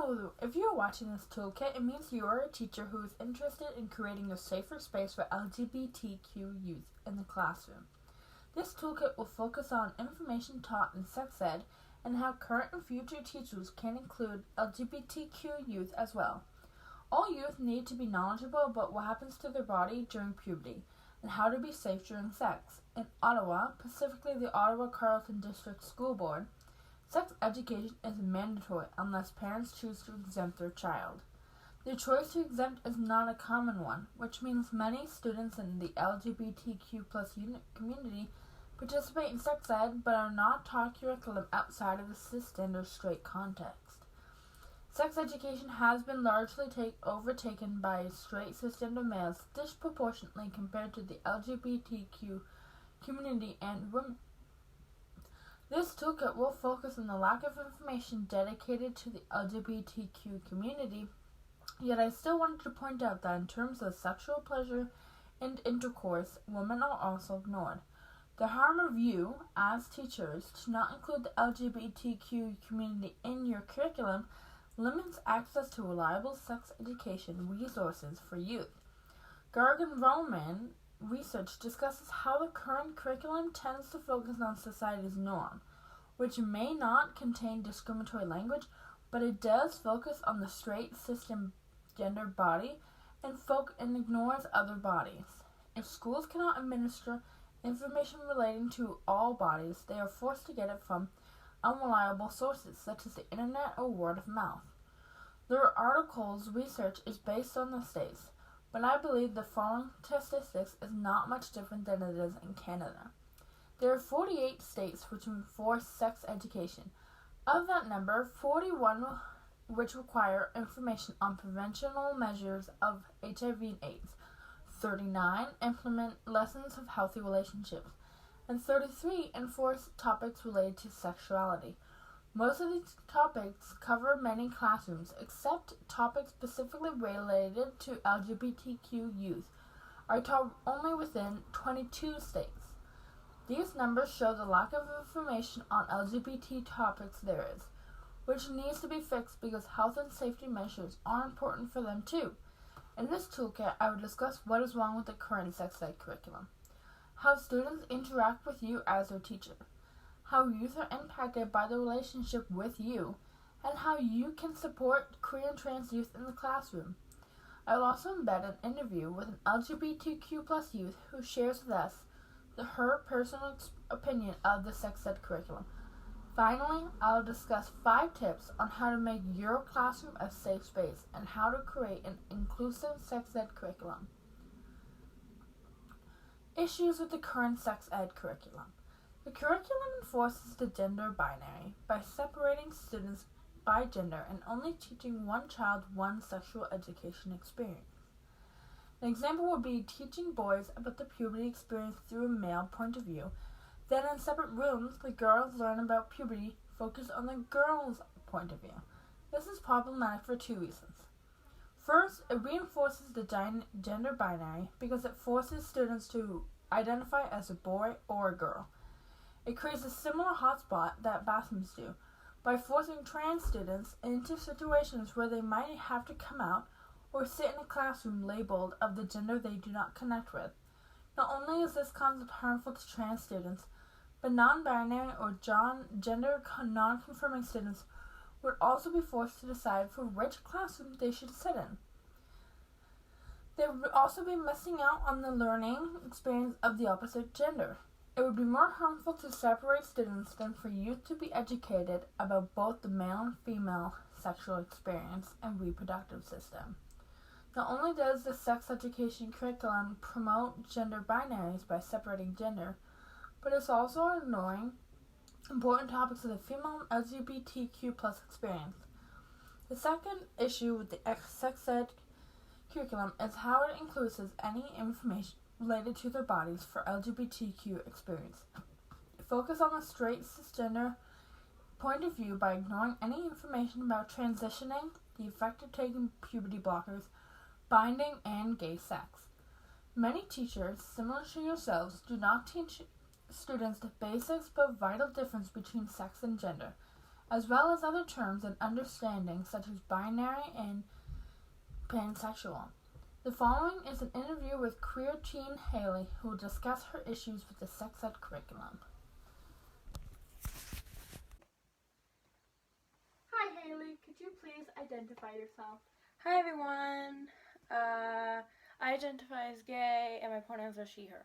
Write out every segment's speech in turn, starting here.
So, if you are watching this toolkit, it means you are a teacher who is interested in creating a safer space for LGBTQ youth in the classroom. This toolkit will focus on information taught in sex ed and how current and future teachers can include LGBTQ youth as well. All youth need to be knowledgeable about what happens to their body during puberty and how to be safe during sex. In Ottawa, specifically the Ottawa Carleton District School Board, sex education is mandatory unless parents choose to exempt their child. The choice to exempt is not a common one, which means many students in the LGBTQ community participate in sex ed but are not taught curriculum outside of the cisgender straight context. Sex education has been largely overtaken by straight cisgender males disproportionately compared to the LGBTQ community and women. This toolkit will focus on the lack of information dedicated to the LGBTQ community, yet I still wanted to point out that in terms of sexual pleasure and intercourse, women are also ignored. The harm of you, as teachers, to not include the LGBTQ community in your curriculum limits access to reliable sex education resources for youth. Garg and Roman research discusses how the current curriculum tends to focus on society's norm, which may not contain discriminatory language, but it does focus on the straight cisgender body and ignores other bodies. If schools cannot administer information relating to all bodies, they are forced to get it from unreliable sources such as the internet or word of mouth. Their article's research is based on the states, but I believe the following statistics is not much different than it is in Canada. There are 48 states which enforce sex education. Of that number, 41 which require information on preventional measures of HIV and AIDS, 39 implement lessons of healthy relationships, and 33 enforce topics related to sexuality. Most of these topics cover many classrooms, except topics specifically related to LGBTQ youth are taught only within 22 states. These numbers show the lack of information on LGBT topics there is, which needs to be fixed because health and safety measures are important for them too. In this toolkit, I will discuss what is wrong with the current sex ed curriculum, how students interact with you as their teacher, how youth are impacted by the relationship with you, and how you can support queer and trans youth in the classroom. I will also embed an interview with an LGBTQ youth who shares with us her personal opinion of the sex ed curriculum. Finally, I will discuss 5 tips on how to make your classroom a safe space and how to create an inclusive sex ed curriculum. Issues with the current sex ed curriculum. The curriculum enforces the gender binary by separating students by gender and only teaching one child one sexual education experience. An example would be teaching boys about the puberty experience through a male point of view. Then in separate rooms, the girls learn about puberty focused on the girls' point of view. This is problematic for 2 reasons. First, it reinforces the gender binary because it forces students to identify as a boy or a girl. It creates a similar hotspot that bathrooms do by forcing trans students into situations where they might have to come out or sit in a classroom labeled of the gender they do not connect with. Not only is this concept harmful to trans students, but non-binary or gender non-conforming students would also be forced to decide for which classroom they should sit in. They would also be missing out on the learning experience of the opposite gender. It would be more harmful to separate students than for youth to be educated about both the male and female sexual experience and reproductive system. Not only does the sex education curriculum promote gender binaries by separating gender, but it's also ignoring important topics of the female LGBTQ experience. The second issue with the sex ed curriculum is how it includes any information related to their bodies for LGBTQ experience. Focus on the straight cisgender point of view by ignoring any information about transitioning, the effect of taking puberty blockers, binding, and gay sex. Many teachers, similar to yourselves, do not teach students the basics but vital difference between sex and gender, as well as other terms and understandings such as binary and pansexual. The following is an interview with queer teen Haley, who will discuss her issues with the sex ed curriculum. Hi Haley, could you please identify yourself? Hi everyone, I identify as gay and my pronouns are she, her.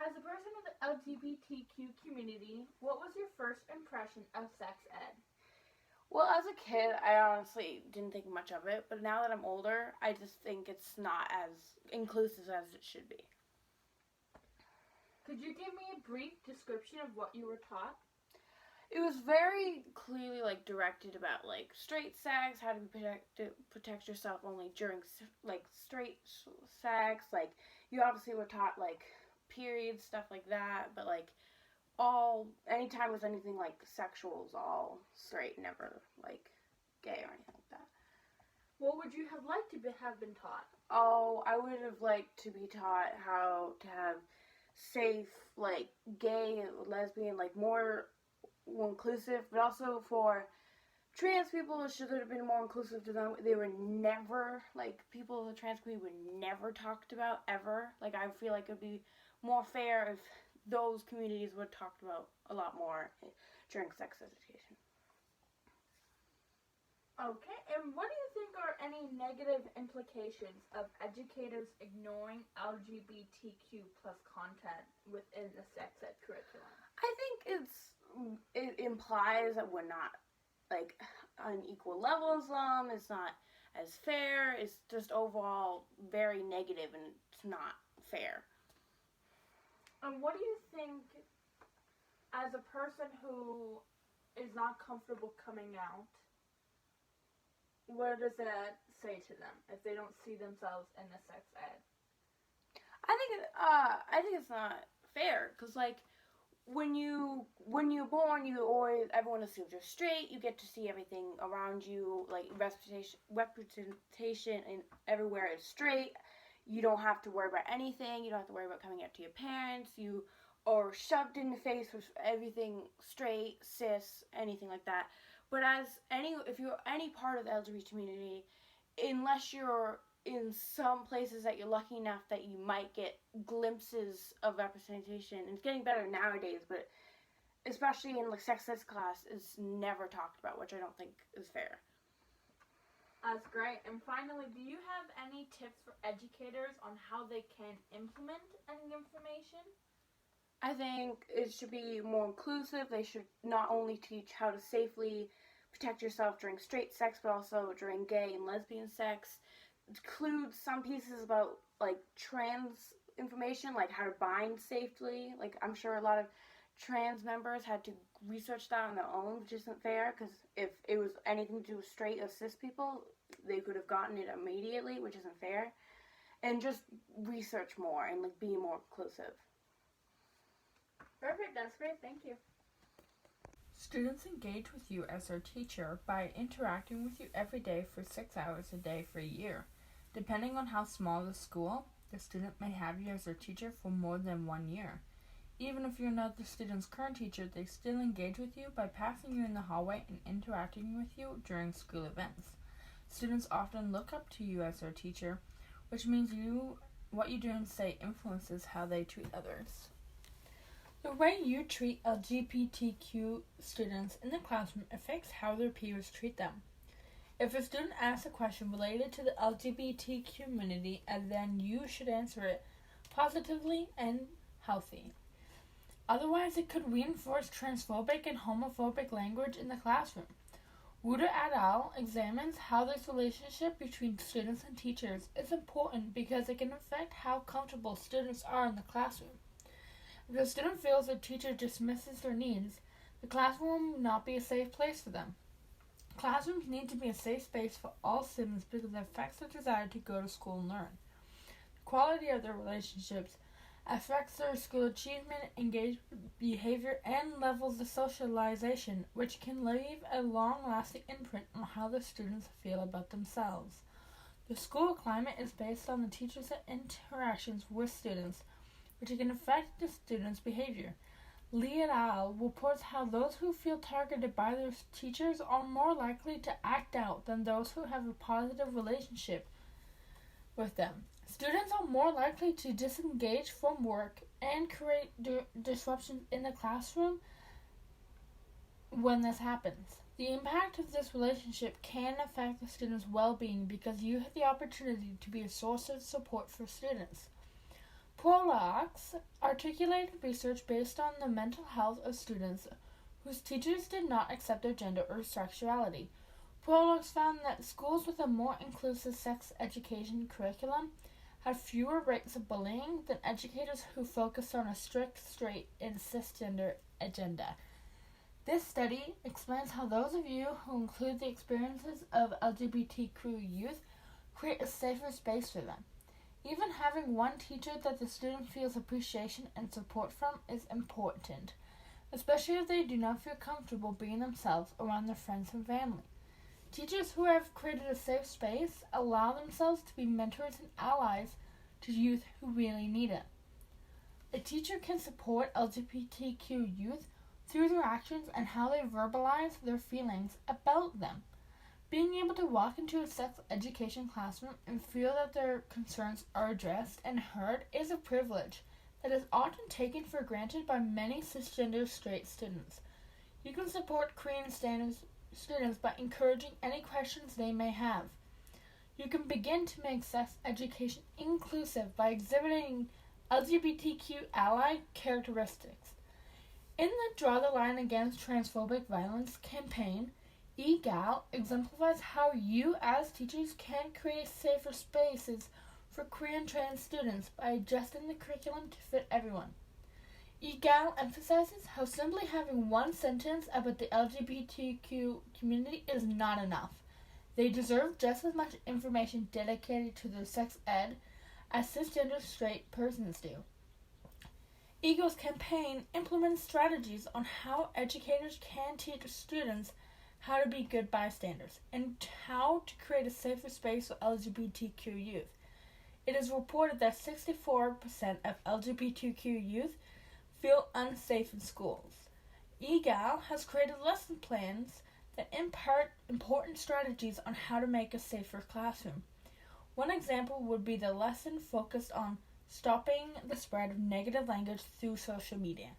As a person of the LGBTQ community, what was your first impression of sex ed? Well, as a kid, I honestly didn't think much of it, but now that I'm older, I just think it's not as inclusive as it should be. Could you give me a brief description of what you were taught? It was very clearly directed about straight sex, how to protect yourself only during straight sex. You obviously were taught periods, stuff like that, but anytime it was anything sexual was all straight, never gay or anything like that. What would you have liked to have been taught? Oh, I would have liked to be taught how to have safe, gay, lesbian, more inclusive, but also for trans people, it should have been more inclusive to them. They were never, people with the trans community were never talked about, ever. I feel like it would be more fair if those communities were talked about a lot more during sex education. Okay, and what do you think are any negative implications of educators ignoring LGBTQ plus content within the sex ed curriculum? I think it implies that we're not on equal level as them. It's not as fair. It's just overall very negative, and it's not fair. And what do you think, as a person who is not comfortable coming out, what does that say to them if they don't see themselves in the sex ed? I think it's not fair, because when you're born, everyone assumes you're straight. You get to see everything around you, representation and everywhere is straight. You don't have to worry about anything. You don't have to worry about coming out to your parents. You are shoved in the face with everything straight, cis, anything like that. But if you're any part of the LGBT community, unless you're in some places that you're lucky enough that you might get glimpses of representation, and it's getting better nowadays, but especially in sex ed class, it's never talked about, which I don't think is fair. That's great. And finally, do you have any tips for educators on how they can implement any information? I think it should be more inclusive. They should not only teach how to safely protect yourself during straight sex, but also during gay and lesbian sex. Include some pieces about trans information, how to bind safely. I'm sure a lot of trans members had to research that on their own, which isn't fair, because if it was anything to do with straight or cis people, they could have gotten it immediately, which isn't fair. And just research more and be more inclusive. Perfect, that's great, thank you. Students engage with you as their teacher by interacting with you every day for 6 hours a day for a year. Depending on how small the school, the student may have you as their teacher for more than 1 year. Even if you're not the student's current teacher, they still engage with you by passing you in the hallway and interacting with you during school events. Students often look up to you as their teacher, which means what you do and say influences how they treat others. The way you treat LGBTQ students in the classroom affects how their peers treat them. If a student asks a question related to the LGBT community, then you should answer it positively and healthy. Otherwise, it could reinforce transphobic and homophobic language in the classroom. Wuda et al. Examines how this relationship between students and teachers is important because it can affect how comfortable students are in the classroom. If a student feels a teacher dismisses their needs, the classroom will not be a safe place for them. Classrooms need to be a safe space for all students because it affects their desire to go to school and learn. The quality of their relationships affects their school achievement, engagement, behavior, and levels of socialization, which can leave a long-lasting imprint on how the students feel about themselves. The school climate is based on the teachers' interactions with students, which can affect the students' behavior. Lee et al. Reports how those who feel targeted by their teachers are more likely to act out than those who have a positive relationship with them. Students are more likely to disengage from work and create disruptions in the classroom when this happens. The impact of this relationship can affect the student's well-being because you have the opportunity to be a source of support for students. Prologues articulated research based on the mental health of students whose teachers did not accept their gender or sexuality. Prologues found that schools with a more inclusive sex education curriculum had fewer rates of bullying than educators who focused on a strict, straight, and cisgender agenda. This study explains how those of you who include the experiences of LGBTQ youth create a safer space for them. Even having one teacher that the student feels appreciation and support from is important, especially if they do not feel comfortable being themselves around their friends and family. Teachers who have created a safe space allow themselves to be mentors and allies to youth who really need it. A teacher can support LGBTQ youth through their actions and how they verbalize their feelings about them. Being able to walk into a sex education classroom and feel that their concerns are addressed and heard is a privilege that is often taken for granted by many cisgender straight students. You can support Korean students by encouraging any questions they may have. You can begin to make sex education inclusive by exhibiting LGBTQ ally characteristics. In the Draw the Line Against Transphobic Violence campaign, EGAL exemplifies how you as teachers can create safer spaces for queer and trans students by adjusting the curriculum to fit everyone. EGAL emphasizes how simply having one sentence about the LGBTQ community is not enough. They deserve just as much information dedicated to their sex ed as cisgender straight persons do. EGAL's campaign implements strategies on how educators can teach students how to be good bystanders and how to create a safer space for LGBTQ youth. It is reported that 64% of LGBTQ youth feel unsafe in schools. EGAL has created lesson plans that impart important strategies on how to make a safer classroom. One example would be the lesson focused on stopping the spread of negative language through social media.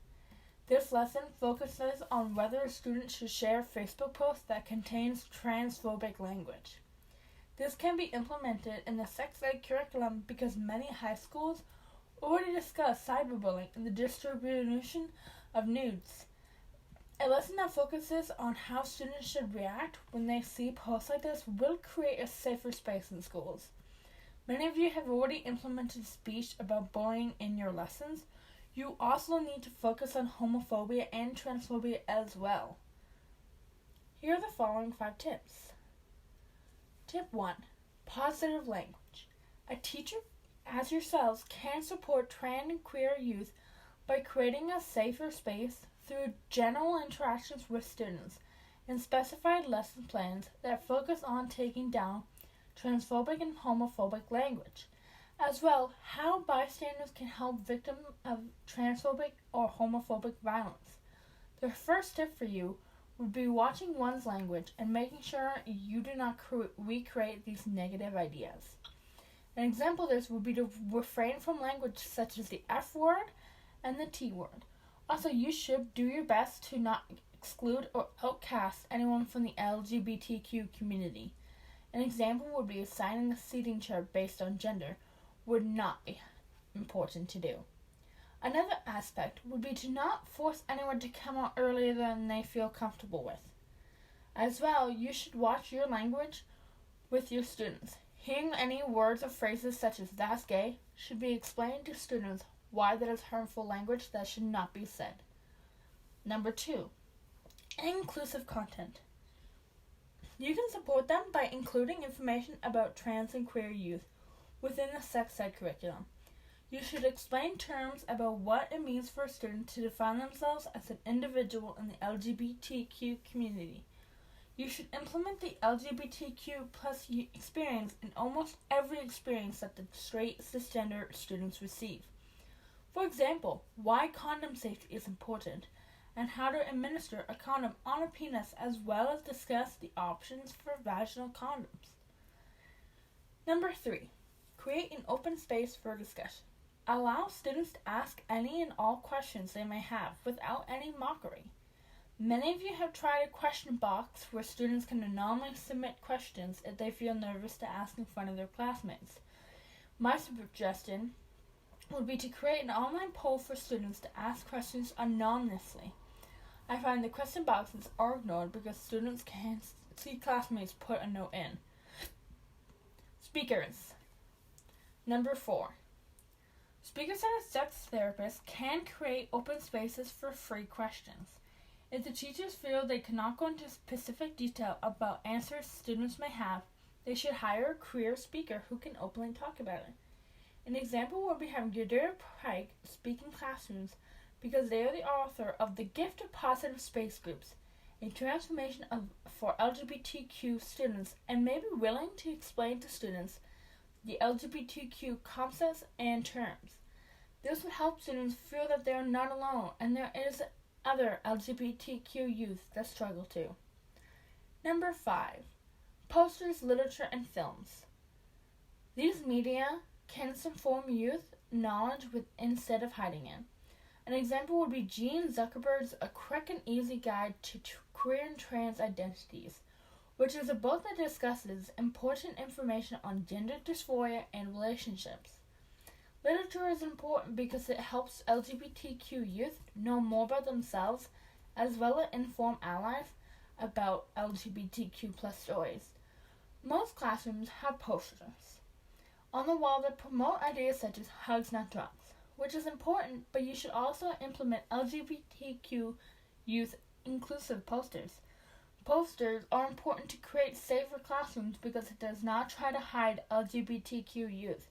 This lesson focuses on whether a student should share a Facebook post that contains transphobic language. This can be implemented in the sex ed curriculum because many high schools already discuss cyberbullying and the distribution of nudes. A lesson that focuses on how students should react when they see posts like this will create a safer space in schools. Many of you have already implemented speech about bullying in your lessons. You also need to focus on homophobia and transphobia as well. Here are the following 5 tips. Tip 1. Positive language. A teacher, as yourselves, can support trans and queer youth by creating a safer space through general interactions with students and specified lesson plans that focus on taking down transphobic and homophobic language. As well, how bystanders can help victims of transphobic or homophobic violence. The first tip for you would be watching one's language and making sure you do not recreate these negative ideas. An example of this would be to refrain from language such as the F word and the T word. Also, you should do your best to not exclude or outcast anyone from the LGBTQ community. An example would be assigning a seating chart based on gender would not be important to do. Another aspect would be to not force anyone to come out earlier than they feel comfortable with. As well, you should watch your language with your students. Hearing any words or phrases such as "that's gay" should be explained to students why that is harmful language that should not be said. Number 2, inclusive content. You can support them by including information about trans and queer youth within the sex ed curriculum. You should explain terms about what it means for a student to define themselves as an individual in the LGBTQ community. You should implement the LGBTQ plus experience in almost every experience that the straight cisgender students receive. For example, why condom safety is important, and how to administer a condom on a penis, as well as discuss the options for vaginal condoms. Number 3. Create an open space for discussion. Allow students to ask any and all questions they may have without any mockery. Many of you have tried a question box where students can anonymously submit questions if they feel nervous to ask in front of their classmates. My suggestion would be to create an online poll for students to ask questions anonymously. I find the question boxes are ignored because students can't see classmates put a note in. Speakers. Number 4. Speakers and sex therapists can create open spaces for free questions. If the teachers feel they cannot go into specific detail about answers students may have, they should hire a career speaker who can openly talk about it. An example would be having Yadira Pike speak in classrooms because they are the author of The Gift of Positive Space Groups, a transformation for LGBTQ students, and may be willing to explain to students the LGBTQ concepts and terms. This would help students feel that they are not alone and there is other LGBTQ youth that struggle too. Number 5. Posters, literature, and films. These media can inform youth knowledge instead of hiding it. An example would be Gene Zuckerberg's A Quick and Easy Guide to Queer and Trans Identities, which is a book that discusses important information on gender dysphoria and relationships. Literature is important because it helps LGBTQ youth know more about themselves, as well as inform allies about LGBTQ plus stories. Most classrooms have posters on the wall that promote ideas such as hugs, not drugs, which is important, but you should also implement LGBTQ youth inclusive posters. Posters are important to create safer classrooms because it does not try to hide LGBTQ youth.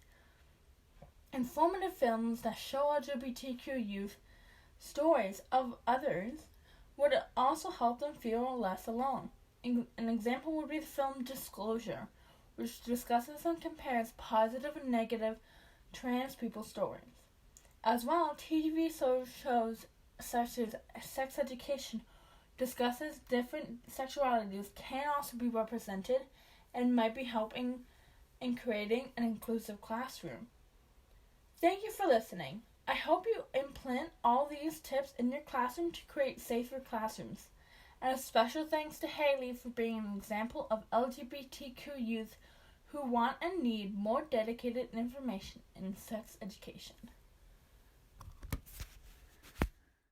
Informative films that show LGBTQ youth stories of others would also help them feel less alone. An example would be the film Disclosure, which discusses and compares positive and negative trans people stories. As well, TV shows such as Sex Education discusses different sexualities can also be represented and might be helping in creating an inclusive classroom. Thank you for listening. I hope you implement all these tips in your classroom to create safer classrooms. And a special thanks to Haley for being an example of LGBTQ youth who want and need more dedicated information in sex education.